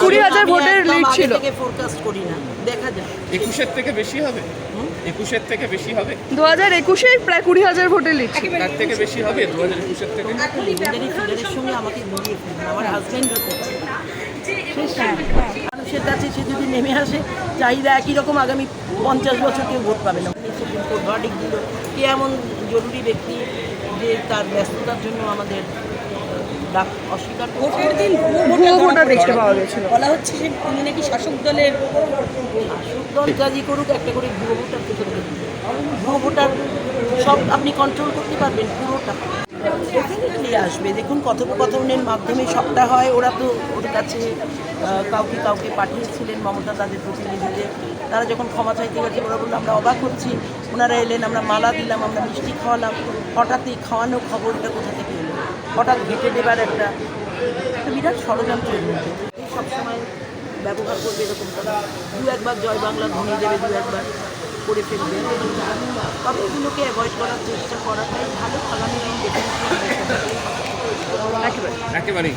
20,000 ভোটের লিড ছিল। ফোরকাস্ট করি না, দেখা যাক। 21-এর থেকে বেশি হবে, 21-এর থেকে বেশি হবে, 2021-এ প্রায় 20,000 ভোটের লিড ছিল। তার থেকে বেশি হবে 2021-এর থেকে। লেজেন্ডারি ফিগারের সঙ্গে আমাকে গুলিয়ে ফেলবেন, আমার হাজব্যান্ড হতে পারে। মানুষের কাছে সে যদি নেমে আসে, চাহিদা একই রকম, আগামী 50 বছর কেউ ভোট পাবে না। সুপ্রিম কোর্ট ভার্ডিক্ট দিল, কে এমন জরুরি ব্যক্তি যে তার ব্যস্ততার জন্য আমাদের ডাক অস্বীকার ভোটের দিন ভুয়ো ভোটার দেখতে পাওয়া গেছিল। বলা হচ্ছে যে তিনি নাকি শাসক দলের শাসক দল কাজই করুক, একটা করে ভুয়ো ভোটার পেছনে ভুয়ো ভোটার সব আপনি কন্ট্রোল করতে পারবেন পুরোটা। ডেফিনেটলি আসবে। দেখুন, কথোপকথনের মাধ্যমে সবটা হয়। ওরা তো ওর কাছে কাউকে কাউকে পাঠিয়েছিলেন, মমতা তাদের প্রতিনিধিদের। তারা যখন ক্ষমা চাইতে গেছে, ওরা বললো আমরা অবাক হচ্ছি, ওনারা এলেন, আমরা মালা দিলাম, আমরা মিষ্টি খাওয়ালাম, হঠাৎই খাওয়ানো খবরটা কোথা থেকে এলো, হঠাৎ ঘেঁটে দেবার একটা বিরাট ষড়যন্ত্রের মধ্যে সবসময় ব্যবহার করবে এরকম তারা। দু একবার জয় বাংলা ধ্বনি দেবে, দু একবার করে ফেলবে, কতগুলোকে অ্যাভয়েড করার চেষ্টা করাটাই ভালো। আগামী দিন একেবারে একেবারেই